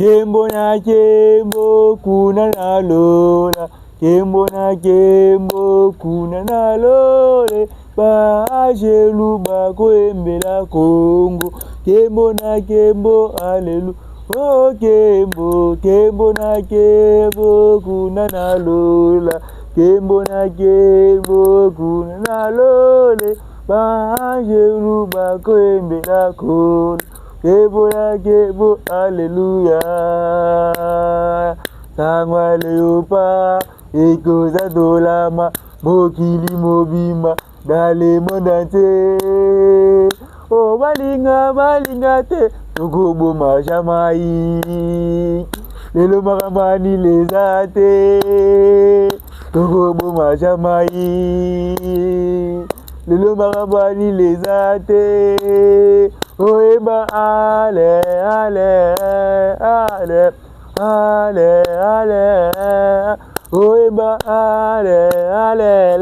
Kembo na kembo kuna na lola. Kembo na kembo kuna na lole. Ba jelu ba koembela Congo. Kembo na kembo alelu. Oh kembo, kembo na kembo kuna na lola. Kembo na kembo kuna na lole. Ba jelu ba koembela Congo. Kebo na kebo, alléluia. Sangwa leopa, ekoza dolama, mokili mobima, dans le monde entier. Oh balinga, balinga te, tokobo majamai. Lelo makamani lezate, tokobo majamai. Lelo makamani lezate. Oeba ale ale ale ale ale Oeba ale ale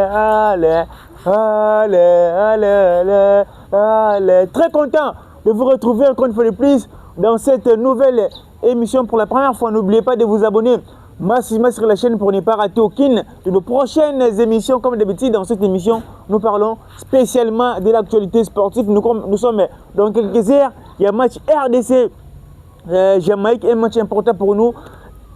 ale ale ale ale. Très content de vous retrouver encore une fois de plus dans cette nouvelle émission. Pour la première fois, n'oubliez pas de vous abonner massivement sur la chaîne pour ne pas rater aucune de nos prochaines émissions. Comme d'habitude, dans cette émission, nous parlons spécialement de l'actualité sportive. Nous sommes dans quelques heures. Il y a un match RDC Jamaïque, un match important pour nous,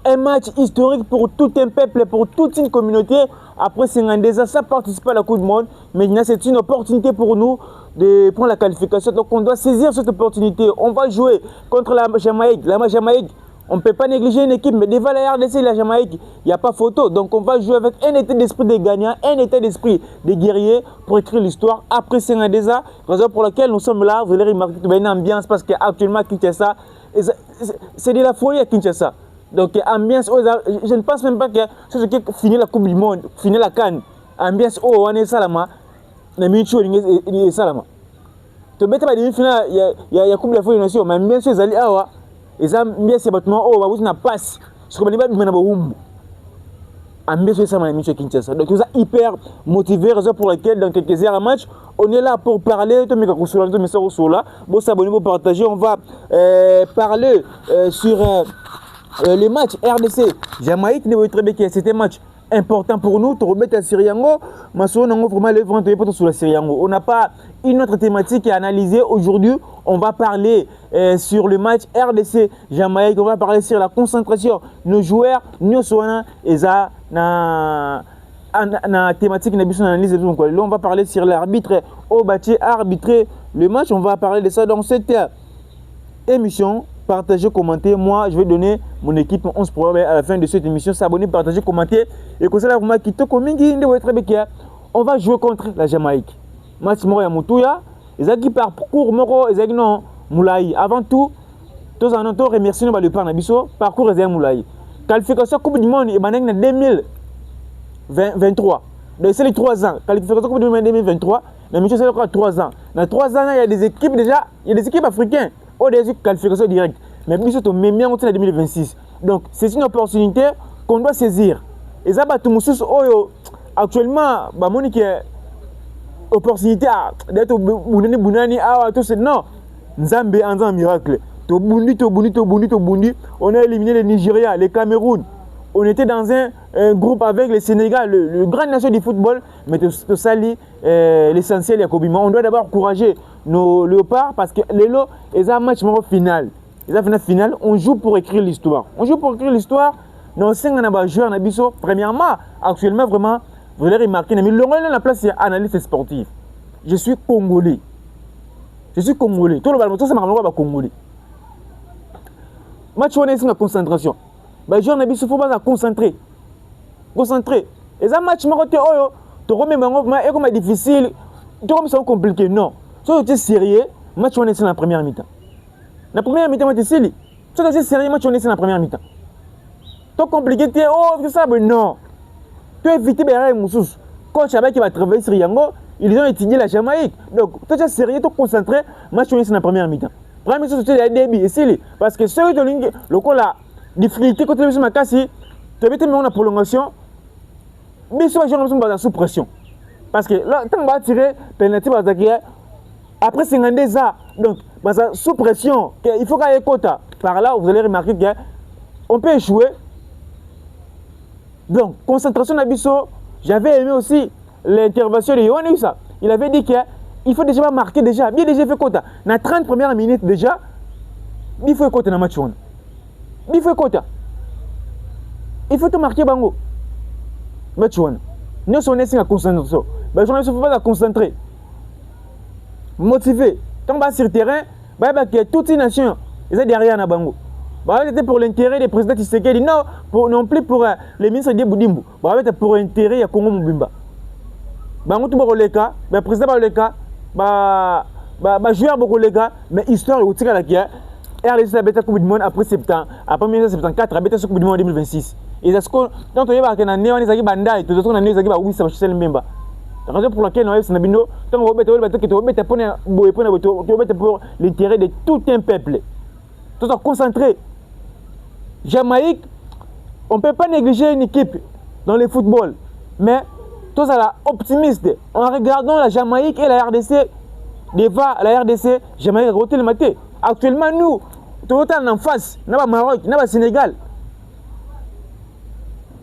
un match historique pour tout un peuple, pour toute une communauté. Après 52 ans, ça participe à la Coupe du Monde. Maintenant, c'est une opportunité pour nous de prendre la qualification. Donc, on doit saisir cette opportunité. On va jouer contre la Jamaïque. La Jamaïque, on ne peut pas négliger une équipe, mais devant la RDC et la Jamaïque, il n'y a pas photo. Donc on va jouer avec un état d'esprit des gagnants, un état d'esprit des guerriers pour écrire l'histoire. Après 52 ans, raison pour laquelle nous sommes là, vous allez remarquer qu'il y a une ambiance parce qu'actuellement à Kinshasa, c'est de la folie à Kinshasa. Donc ambiance, je ne pense même pas que c'est ce qui finit la Coupe du Monde, finit la CAN. Ambiance, on est salama, na micho ni salama. Tu bête pas demi-finale, il y a Coupe de la Folie Nation, mais ambiance c'est allé awa. Et ça, bien c'est bâtiment, oh, vous n'avez pas passe. Je ne sais pas si vous avez ambiance ça m'a mis sur Kinshasa. Donc nous sommes hyper motivés, raison pour laquelle dans quelques heures à match, on est là pour parler. Bon, s'abonner, pour partager. On va parler sur les matchs RDC Jamaïque. C'était un match important pour nous. On n'a pas une autre thématique à analyser aujourd'hui. On va parler sur le match RDC Jamaïque. On va parler sur la concentration. Nos joueurs, nous sommes na thématique analyse. Là, on va parler sur l'arbitre au bâti arbitrer le match. On va parler de ça dans cette émission. Partagez, commentez. Moi, je vais donner mon équipe 11 programmes à la fin de cette émission. S'abonner, partager, commenter. Et comme ça, là, on va jouer contre la Jamaïque. Match Moya Moutouya. Les équipes parcours Moro, les équipes non Moulaï. Avant tout, tous en entendant remercier le Parnabiso. Parcours les Moulaï. Qualification Coupe du Monde, et en 2023. Donc, c'est les 3 ans. Qualification Coupe du Monde 2023. La mission, c'est encore 3 ans. Dans 3 ans, il y a des équipes déjà, il y a des équipes africaines. Ou des qualifications directes. Mais puis surtout, même en 2026. Donc, c'est une opportunité qu'on doit saisir. Et ça, actuellement, Monique, opportunité d'être Bounani, tout c'est non. Nzambe en un miracle. On a éliminé le Nigeria, le Cameroun. On était dans un groupe avec le Sénégal, le grand nation du football, mais tout ça, l'essentiel, on doit d'abord encourager nos léopards parce que les lots, ils ont un match final. Ils ont une finale, on joue pour écrire l'histoire. On joue pour écrire l'histoire. Dans 5 joueurs, premièrement, actuellement, vraiment, vous allez remarquer, mais la place, c'est analyste sportif. Je suis Congolais. Je suis Congolais. Tout le monde, tout ça, c'est Congolais. Match, on est sur la concentration. Les joueurs, il faut pas concentrer. Concentrer. Et ça, match, tu remets difficile, tu remets ça compliqué. Non. Si tu es sérieux, match, on est sur la première mi-temps. La première mi-temps, tu es sérieux. Si tu es sérieux, match, on est sur la première mi-temps. Tu es compliqué, tu es ça, mais non. Tu es évité, mais Moussous. Coach Abay qui va travailler sur Yango, ils ont étudié la Jamaïque. Donc, tu es sérieux, tu es concentré, match, on est sur la première mi-temps. Première mi-temps, tu es débit, et c'est parce que ceux qui ont le coup là, difficulté quand tu es sur ma casse, tu as mis la prolongation, mais sur la journée, on va sous pression. Parce que là, quand on va tirer, penalty va attaquer. Après 52 ans, donc, sous pression, il faut qu'il y ait quota. par là, vous allez remarquer qu'on peut échouer. Donc, concentration d'Abisso, j'avais aimé aussi l'intervention de Yohan Yusa. Il avait dit qu'il faut déjà marquer déjà. Bien déjà fait quota. Dans la 30 premières minutes déjà, il faut quota dans le match. Il faut quota. Il faut te marquer bango. Match. Nous sommes en concentration. Il ne faut pas concentrer. Motivé. Quand on va sur le terrain, il y a toute une nation. Ils sont derrière na bango. C'était pour l'intérêt des présidents Tshisekedi, non plus pour les ministres de Boudimbo. C'était pour l'intérêt de Congo Mubimba. Bango tout le cas, le président le cas, joueur beaucoup le cas, mais histoire au tir à la guerre. RDC a été Coupe du Monde après septembre, après 1974, a été Coupe du Monde en 2026. Et c'est ce qu'on donc il y a un néo qui banda et tout autres néo qui va oui ça va chez Mbemba. La raison pour laquelle on a c'est bindo tant on va pour l'intérêt de tout un peuple. Tout à concentrer. Jamaïque, on ne peut pas négliger une équipe dans le football, mais tout ça là optimiste. En regardant la Jamaïque et la RDC, devant la RDC, Jamaïque a roté le maté. Actuellement nous, tout le temps en face, n'a pas Maroc, n'a pas Sénégal.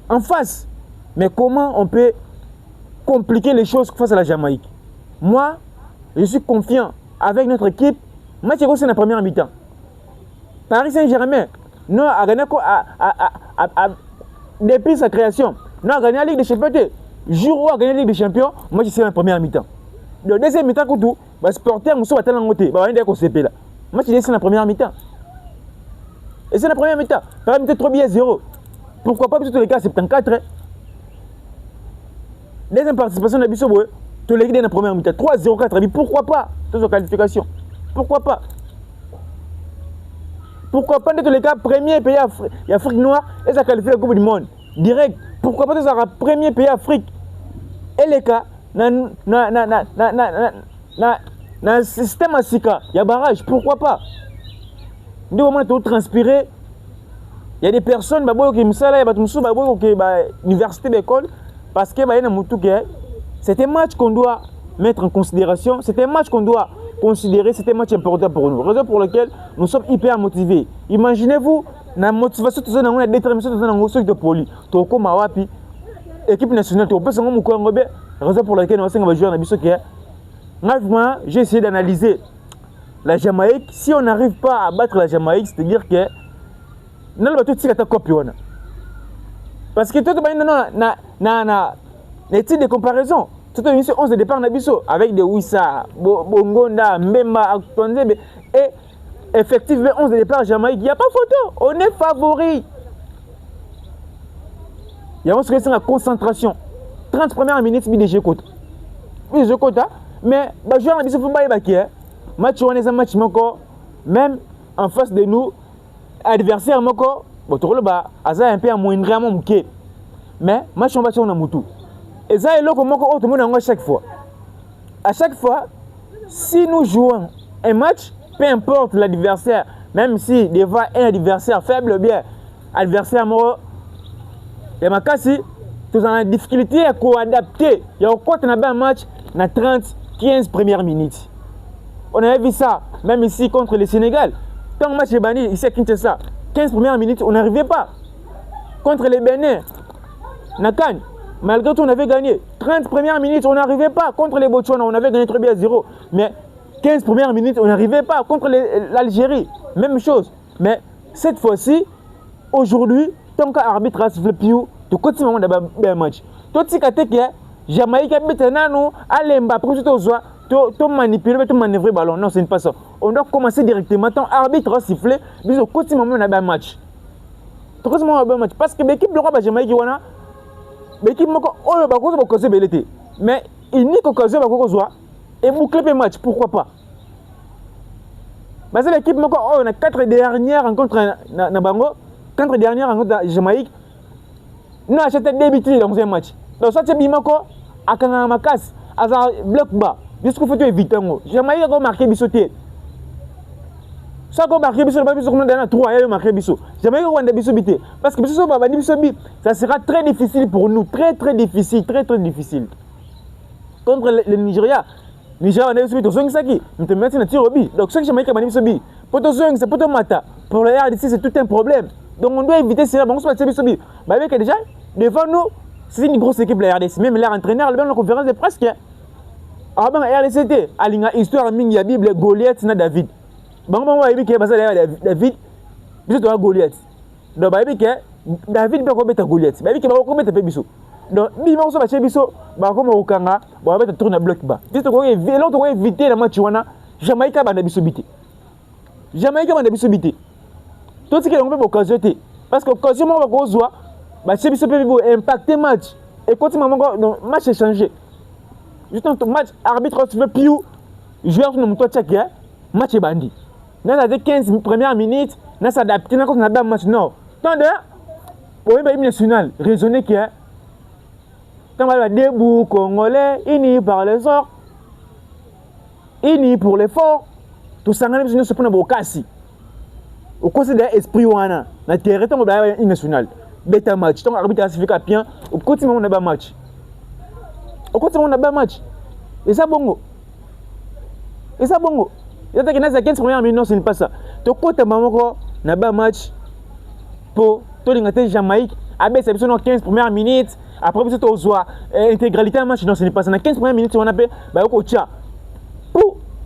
En face. Mais comment on peut compliquer les choses face à la Jamaïque? Moi, je suis confiant avec notre équipe. Match c'est la première mi-temps. Paris Saint-Germain, nous a gagné depuis sa création. Nous a gagné la Ligue des Champions. Jour où a gagné la Ligue des Champions, moi je suis en première mi-temps. Le deuxième mi-temps, les supporters nous sont à l'en côté. Moi je suis en première mi-temps. Et c'est la première mi-temps. Première mi-temps, 3 billets 0. Pourquoi pas, parce que tous les cas, 74. Deuxième participation de Bissau, tous les gars dans la première mi-temps. 3-0-4. Pourquoi pas? Toutes qualifications. Pourquoi pas? Pourquoi pas, dans tous les cas, premier pays Afrique noire et ça qualifie la Coupe du Monde. Direct. Pourquoi pas, ça premier pays Afrique et les cas, dans le système Asika, il y a barrage. Pourquoi pas? Nous, au moins, tout transpirer. Il y a des personnes qui me salent, qui université d'école, parce que c'est un match qu'on doit mettre en considération, c'est un match qu'on doit considérer, c'est un match important pour nous. Raison pour laquelle nous sommes hyper motivés. Imaginez-vous, la motivation, la détermination, de poli, équipe nationale, raison pour laquelle nous avons joué dans le j'ai essayé d'analyser la Jamaïque. Si on n'arrive pas à battre la Jamaïque, c'est-à-dire que nous avons tout de copie. Parce que tout le monde étude de comparaison. Tout le monde 11 de départ avec des Wissa, Bongonda, Mbemba, Aktonzebe. Et effectivement, 11 de départ Jamaïque, il n'y a pas photo. On est favori. Il y a une concentration. 30 premières minutes, il y a des quotas. Mais les joueurs ne sont pas match on est un match même en face de nous, adversaire moko, un peu amoindrément mais match on va sur Namutu. Et ça est là que tout le monde à chaque fois. À chaque fois, si nous jouons un match, peu importe l'adversaire, même si devant un adversaire faible, bien adversaire mort, et ma casse, nous avons une difficulté à adapter. Il y a encore un match dans 30-15 premières minutes. On avait vu ça, même ici contre le Sénégal. Quand le match est banni, ici à Kinshasa, 15 premières minutes, on n'arrivait pas. Contre les Bénin, Nakan, malgré tout, on avait gagné. 30 premières minutes, on n'arrivait pas. Contre les Botswana, on avait gagné 3-0. Mais 15 premières minutes, on n'arrivait pas. Contre l'Algérie, même chose. Mais cette fois-ci, aujourd'hui, tant qu'arbitre a sifflé plus, tu continues à match. Tout ce qui est Jamaïque, maintenant, Alemba, pour tout ça. Tu manipules, tu manœuvres le ballon. Non, ce n'est pas ça. On doit commencer directement. Ton arbitre a sifflé. Mais au quotidien, on a un match. Parce que l'équipe de roi Jamaïque, l'équipe mais il n'y a qu'occasion et boucler le match. Pourquoi pas? Parce que l'équipe on a 4 dernières rencontres dans Bango, 4 dernières rencontres dans Jamaïque. Nous achetons des bêtises dans un match. Donc, ça, c'est Bimako, à Kanamakas, à bloc bas. Jusqu'au faut éviter. Jamaïque a marqué Bissoté. Ça a marqué Bissot, pas Bissot, on a 3 à marqué Bissot. Jamaïque a Bissot bité. Parce que Bissot, ça sera très difficile pour nous. Très difficile. Contre le Nigeria. Nigeria, on a Bissot, on a Bissot, on a Bissot, donc, ce que Jamaïque a Bissot, pour te c'est pour te mater. pour la RDC, c'est tout un problème. Donc on doit éviter cela. Bon, on se met avec déjà, devant nous, c'est une grosse équipe, la RDC. Même leur entraîneur, le la conférence de presse, avant la RDC, il y a une histoire, il y a Bible, Goliath, et David. Bon, on va éviter que David, c'est toi Goliath. Donc, David peut commettre Goliath. David peut commettre Bisso. Donc, Bima on va chez Bisso, comme au Kanga, on va tourner bloc bas. Juste qu'on éviter la match, Jamaïque a Bisso bité. Jamaïque a Bisso bité. Tout ce qui est en fait pour occasion, parce que occasion, on va voir, chez Bisso peut impacter match. Et quand le match est changé. Juste un match, arbitre, tu veux plus, joueur, tu ne peux match est bandit. Dans les 15 premières minutes, on s'adapte, on a un match. Non. Tant de, pour une nationale, raisonner qu'il y a, quand on a des bouts congolais, unis par les sorts, unis pour l'effort, tout ça, on se prend au cassi. Au considère esprit ou ana, na territoire on a une nationale. Bêta match, tant arbitre classifié à bien, au quotidien on a un match. Au quotidien on a un match. Et ça bongo. Et ça bongo. Il y a des 15 premières minutes, non, ce n'est pas ça. Tu côté maman, n'a pas match pour toi, tu Jamaïque. Avec cette 15 premières minutes, après, tu as intégralité à match, non, ce n'est pas ça. Dans 15 premières minutes, on appelle, pour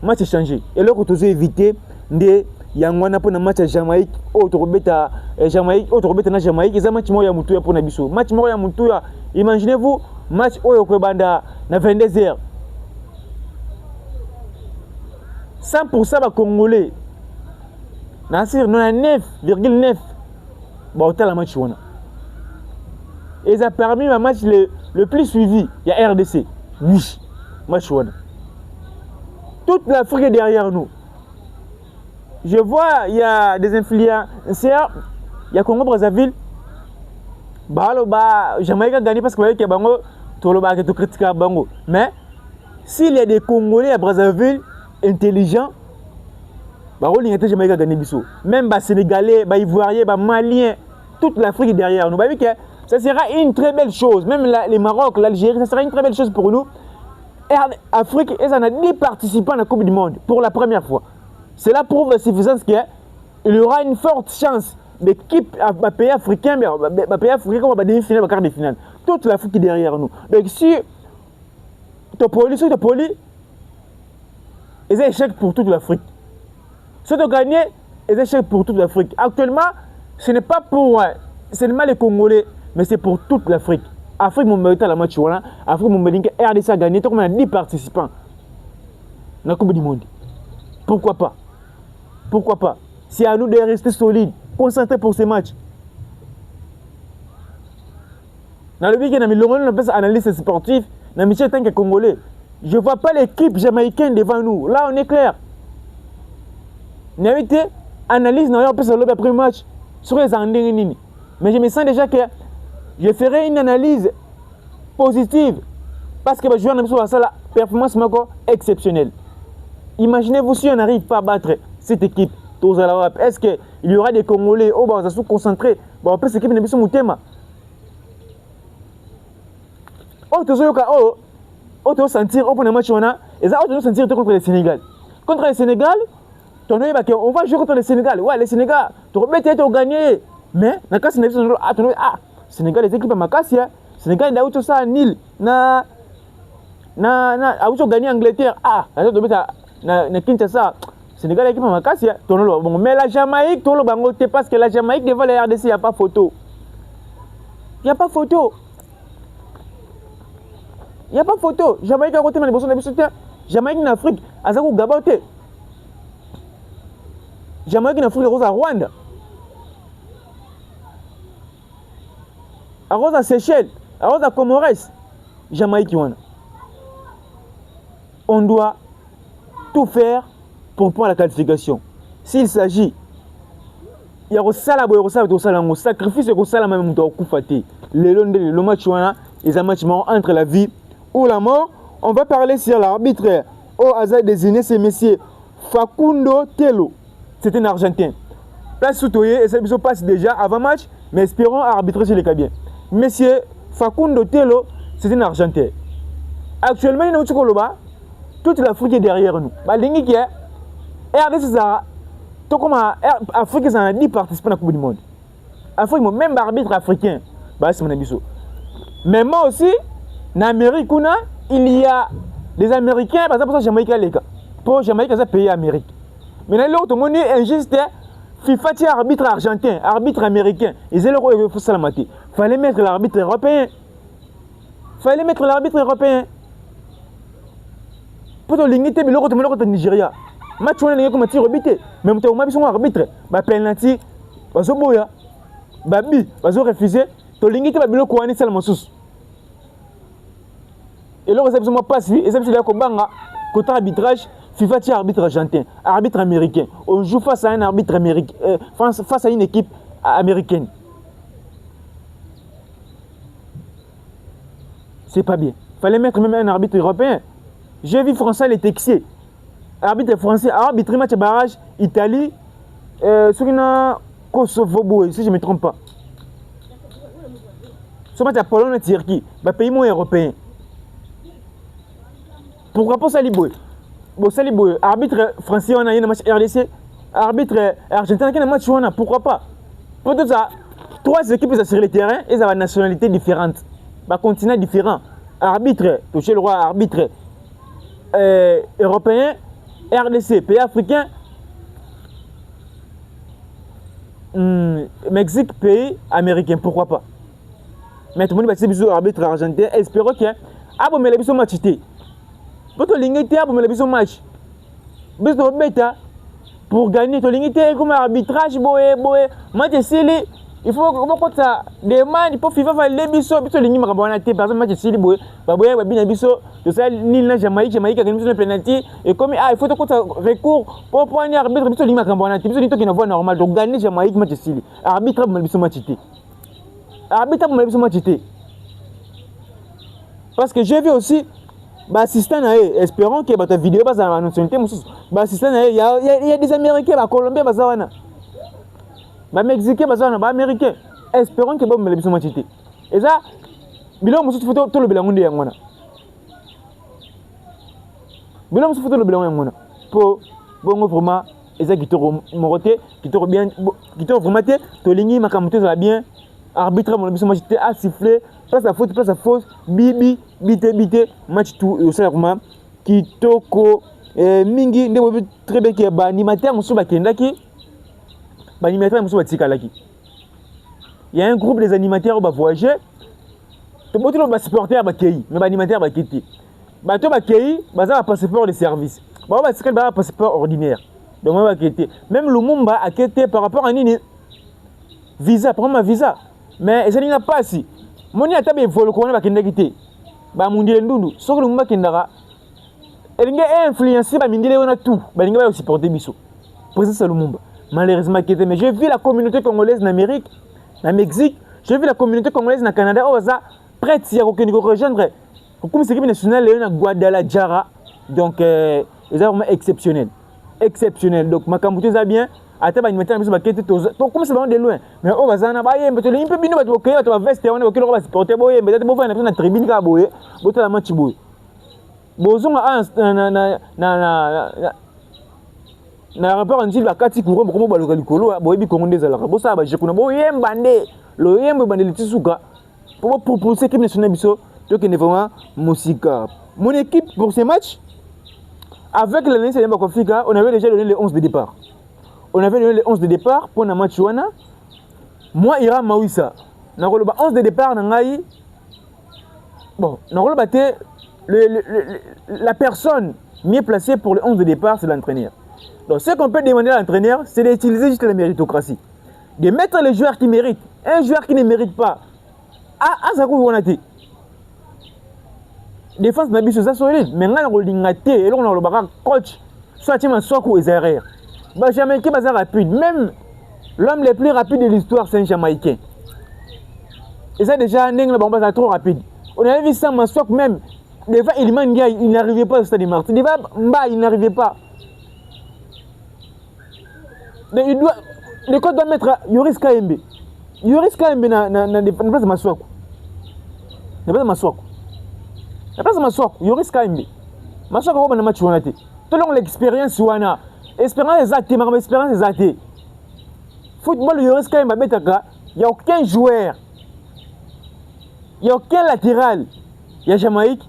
match changé. Et là, tu as évité de Yangwana pour le match à Jamaïque, autre bête à Jamaïque, autre bête à Jamaïque, et ça match moya Moutouya pour Nabiso. Match moya Moutouya, imaginez-vous, match au Banda, na 22h. 100% va Congolais. Nassir, 99,9. Bon, t'as la match. Et ça a permis le match le plus suivi. Il y a RDC. Oui, match. Toute l'Afrique est derrière nous. Je vois, il y a des influenceurs. Il y a Congo-Brazzaville. Jamaïque a gagné parce que y a Bango. Tout le monde critique Bango. Mais s'il y a des Congolais à Brazzaville, intelligent, même les Sénégalais, les Ivoiriens, les Maliens, toute l'Afrique est derrière nous. Ça sera une très belle chose. Même les Maroc, l'Algérie, ça sera une très belle chose pour nous. L'Afrique, ils en ont 10 participants à la Coupe du Monde pour la première fois. Cela prouve la suffisance qu'il y aura une forte chance d'équipe à pays africains, mais pays africains comme à demi-finale, à quart de finale. Toute l'Afrique est derrière nous. Donc si tu es poli, c'est un échec pour toute l'Afrique. Si tu gagnes, c'est un échec pour toute l'Afrique. Actuellement, ce n'est pas pour seulement les Congolais, mais c'est pour toute l'Afrique. Afrique, mon mérite à la match, Afrique, mon mérite à RDC a gagné, donc on a 10 participants dans la Coupe du Monde. Pourquoi pas? Pourquoi pas? C'est à nous de rester solides, concentrés pour ces matchs. Dans le week-end, on a analyse sportive, on a tant que Congolais. Je ne vois pas l'équipe jamaïcaine devant nous. Là, on est clair. On a été analyse dans le premier match sur les Andingini. Mais je me sens déjà que je ferai une analyse positive parce que je joue dans la performance exceptionnelle. Imaginez-vous si on n'arrive pas à battre cette équipe. Est-ce qu'il y aura des Congolais qui vont se concentrer? Après, cette équipe n'est pas mon thème. Tu vas sentir au premier match, et ça, tu vas sentir contre le Sénégal. Contre le Sénégal, on va jouer contre le Sénégal. Ouais, le Sénégal, tu vas gagner. Mais, dans le cas de Sénégal, les équipes à Makassia, Sénégal, il a ça à Nil. A gagné Angleterre. Na Kinshasa. Sénégal, l'équipe à Makassia. Mais la Jamaïque, parce que la Jamaïque, devant la RDC, il n'y a pas photo. Il n'y a pas photo. Il n'y a pas photo. Jamaïque a côté de Jamaïque en Afrique, à Zakou Gabote. Jamaïque en Afrique, à Rwanda. À Seychelles, à Comores. Jamaïque, on doit tout faire pour prendre la qualification. S'il s'agit, il y a un sacrifice, le match est un match entre la vie ou la mort. On va parler sur l'arbitre au hasard désigné, c'est monsieur Facundo Telo. C'est un Argentin. Place Soutoye, et ça passe déjà avant match, mais espérons arbitrer sur les cabines. Monsieur Facundo Telo, c'est un Argentin. Actuellement, il y a toute l'Afrique est derrière nous. RDC Tout comme Afrique, ils ont 10 participants à la Coupe du Monde. Afrique, même arbitre africain, bah, c'est mon avis. Mais moi aussi, en Amérique, il y a des Américains, par exemple, pour Jamaïque, les gars. Pour Jamaïque, c'est un pays Amérique. Mais là, l'autre, on est injuste. FIFA, c'est arbitre argentin, arbitre américain. Ils ont le rôle de faire la il fallait mettre l'arbitre européen. Fallait mettre l'arbitre européen. Pour l'unité, mais l'autre, c'est Nigeria. Match, on a comme un tir rebité. Même si on a besoin d'arbitre, bah, penalty, bah, so boya, bah, bi, bah, so refusé. To l'unité, bah, bilo, quoi, on est seulement sous. Et là, vous avez pas suivi, et ça, c'est là qu'on banga, côté arbitrage, FIFA tient arbitre argentin, arbitre américain. On joue face à un arbitre américain, face à une équipe américaine. C'est pas bien. Fallait mettre même un arbitre européen. J'ai vu Français les texiers. Arbitre français, arbitre match barrage, Italie, sur une Kosovo, si je ne me trompe pas. Ce match à Pologne et Turquie, pays moins européen. Pourquoi pas Saliboy? Bon, Saliboy, arbitre français, on a un match RDC, arbitre argentin, on a un match, pourquoi pas? Pour tout ça, 3 équipes sur le terrain, ils ont une nationalité différente, un continent différent. Arbitre, touché le roi, arbitre européen, RDC, pays africain, Mexique, pays américain, pourquoi pas? Mais tout le monde va se arbitre argentin, espérons que bon, mais les matchité. Pour l'unité, mais les match. Pour gagner ton unité, comme arbitrage, match il faut que ça demande pour FIFA les biso biso lingi makabona te par exemple match sili boy baboya babina biso to ça ni na Jamaïque a gagné le penalty et comme il faut que ça recours pour prendre arbitre biso lingi makabona te biso ni to qui na voie normale donc gagner Jamaïque match sili arbitre mo biso match te arbitre mo biso match te parce que j'ai vu aussi assistant espérons que ta vidéo va ça nationalité assistant il y a des américains ba colombiens ba zawana ba mexicain ba zawana ba américain espérons que bon me biso match te et ça biloko mosusu photo to le bilango nde yangwana biloko mosusu photo le bilango yangwana po bongo vraiment eza kitoko morote kitoko bien kitoko vraiment te to lingi makambo te ça bien arbitre mon biso match te a siffler place à faute place à fausse bibi bité match tout au ça vraiment kitoko mingi ndebo très bien que ba animateur mosusu ba kendaki ba animateur mosusu ba tikalaki il y a un groupe des animateurs qui va voyager. Tu peux trouver des supporters qui mais les animateurs qui quittent. Bah toi qui un passeport de service. Bah c'est un passeport ordinaire. Donc on va quitter. Même le monde a quitté par rapport à une visa, prendre ma visa. Mais ça n'a pas si. Mon y a tabé vol qu'on va quitter. Bah mon dieu ndundu. Sauf le monde qui n'aura. Elle est influencée par mindile on a tout. Bah il va supporter biso. Pour ça le monde. Malheureusement quitté. Mais j'ai vu la communauté congolaise en Amérique. Na Mexique, j'ai vu la communauté congolaise au Canada, on va prête à rejoindre comme c'est l'équipe nationale de Guadalajara. Donc, c'est vraiment exceptionnel. Exceptionnel. Donc, ma campus est bien. À ta animateur, je vais comme c'est vraiment de loin. Mais on va s'en aller. Mais tu es un peu bien, tu vas veste, on va supporter. Mais tu vas faire une tribune, tu vas faire un match. Bozon na rapport en la kati courant beaucoup ba local kolo boyebi congolais ala bo ça ba je kuna bo yembande lo yembo bande litisuka pour proposer équipe nationale biso to que vraiment musika mon équipe pour ce match avec la ligne de Bakofika on avait déjà donné les 11 de départ pour un match wana moi ira mawisa na koloba 11 de départ na ngai bon na koloba te la personne mieux placée pour le 11 de départ c'est l'entraîneur. Donc ce qu'on peut demander à l'entraîneur, c'est d'utiliser juste la méritocratie. De mettre les joueurs qui méritent. Un joueur qui ne mérite pas. Ça couvre on a été. Défense n'a pas solide. Mais là on a été et là on a le coach. Soit tu m'as soit ou erreur. Bah jamais qui est rapide. Même l'homme le plus rapide de l'histoire c'est un Jamaïcain. Et ça déjà Neng la bombe est trop rapide. On avait vu ça Massouk même. Des fois il n'arrivait pas au stade de Marseille. Des fois il n'arrivait pas. Le code doit mettre Yoris KMB. Yoris KMB na place de Maswako. Na place de Maswako. Na place de Maswako, Yoris KMB. Maswako va na match wana te. Tout long l'expérience wana. Espérance exacte, ma espérance exacte. Football, il y a quand même il n'y a aucun joueur, il n'y a aucun latéral. Il y a Jamaïque,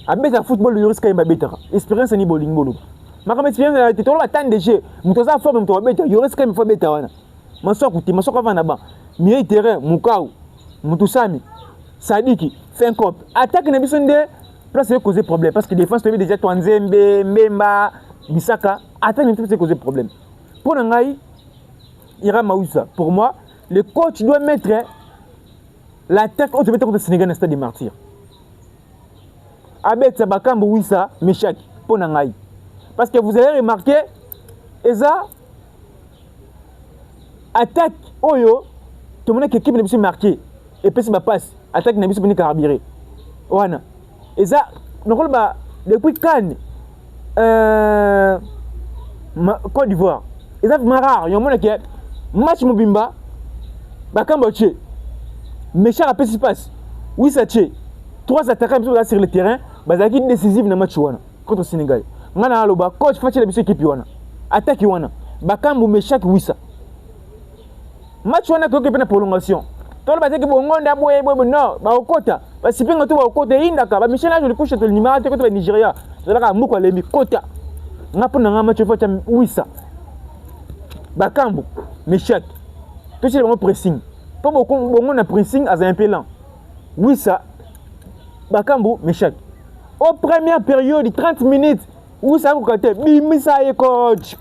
avec le football, il y a quand même espérance ni bowling bolo. Ma comme expérience, tu as attendre des jeux, tu as forme, tu as il y aura quand même faut bêta. Ma soeur, tu m'as soeur avant là-bas. Milieu terrain, Moukao, Moutousami, Sadiki, fait un cop. Attaque n'a besoin de place de causer problème parce que défense tu déjà Twanzembe, Mbemba, Bisaka, attaque n'a besoin de causer problème. Pour Nangaï, Ira Maoussa. Pour moi, le coach doit mettre l'attaque au contre le Sénégal dans le stade des martyrs. Avec Sabakambo Wissa, Meshak, pour Nangaï. Parce que vous avez remarqué, Eza attaque Oyo, tout le monde qui équipe n'a pas marqué. Et puis c'est passe, attaque n'a pas carburé. Voilà. Eza, depuis Cannes, Côte d'Ivoire, Eza rare, il y a un monde qui est match Mobimba, Bakambo Tché, Meshak après ce passe, Wissa Tché, 3 attaquants sur le terrain, Bazaki décisif dans le match contre le Sénégal. Ngana aloba coach Fatih la biso équipe wana attaque wana Bakambu Meshak Wissa match wana ko na prolongation tolo ba teki bongonda boye non ba okota ba sipinga to ba okota indaka ba Michel Ange couche to numéro te ko to Nigeria zalaka muko lembi kota ngapo na match Fatih Wissa Bakambu Meshak to c'est le pressing to bongo na pressing az un peu lent Wissa Bakambu Meshak au première période 30 minutes. Où ça vous côté bimisa ye coach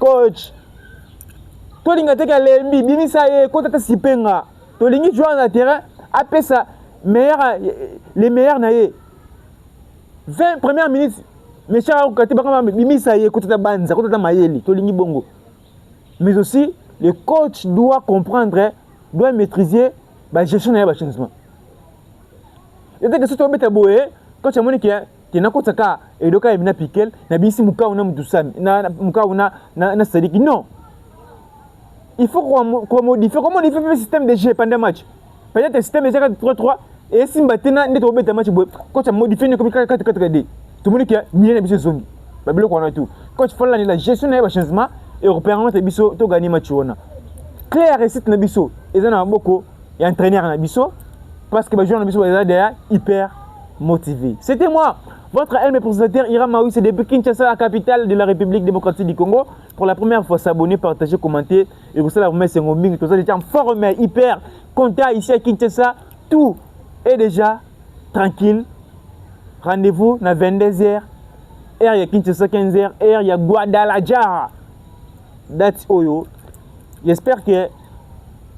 to linga teka lembi bimisa ye ko tata sipenga to lingi jouer na terrain après ça les meilleurs na ye 20 premières minutes mais ça vous côté ba bimisa ye ko tata banza ko tata mayeli to lingi bongo mais aussi le coach doit comprendre doit maîtriser la gestion de la changement et dès que ça tombe boye coach amoni qui na kotaka edoka emina pikel na bisi mukao na mudusami na mukao na sadiki non il faut qu'on modifie le système de jeu pendant match peut-être le système de jeu 3-3 et si mbatena ndeto beta match coach a modifié comme 4-4-2 tout le monde qui a mis na biso zone ba bilo ko na tout coach falla ni la gestion na ba changement européen na biso to gagner match wana clair réussite na biso ezana boko et entraîneur na biso parce que ba joueur na biso ba derrière hyper motivé. C'était moi, votre LM présentateur Ira Maoui, c'est depuis Kinshasa, la capitale de la République démocratique du Congo. Pour la première fois, s'abonner, partager, commenter. Et vous savez, la remettre, c'est un ming. Tout ça, j'étais en fort, mais hyper content ici à Kinshasa. Tout est déjà tranquille. Rendez-vous à 22h. Heure, il y a Kinshasa 15h. Heure, il y a Guadalajara. That's Oyo. J'espère que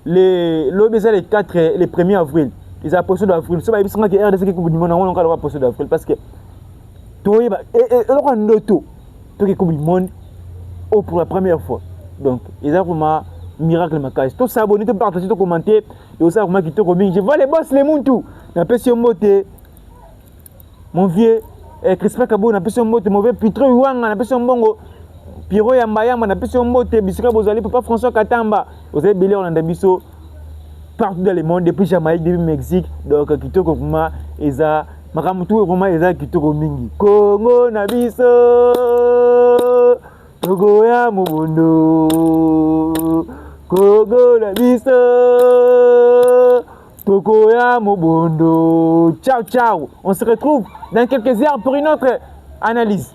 l'OBZ les 1er avril. Ils ont posé d'avril. C'est pas que RDC qui coupe du monde, on va posé d'avril parce que toi et alors un auto toi qui coupe du monde pour la première fois. Donc ils ont vraiment miracle ma case. Tout s'abonner, tout partager, tout commenter et aussi vraiment qui te remet. Je vois les boss les monde tout. Na pesi moté mon vieux Crispin Kabo na pesi moté mauvais Pitre Wanga na pesi mbongo Piro Yamba na pesi moté Bisika Bozali Papa François Katamba. Vous avez bilé on a biso partout dans le monde, depuis Jamaïque, depuis Mexique, donc Kitoko Kuma, Eza, Makamutu Kuma, Eza, Kitoko Mingi. Congo Nabiso, Togo ya Mubundo, Congo Nabiso, Togo ya Mubundo. Ciao, ciao. On se retrouve dans quelques heures pour une autre analyse.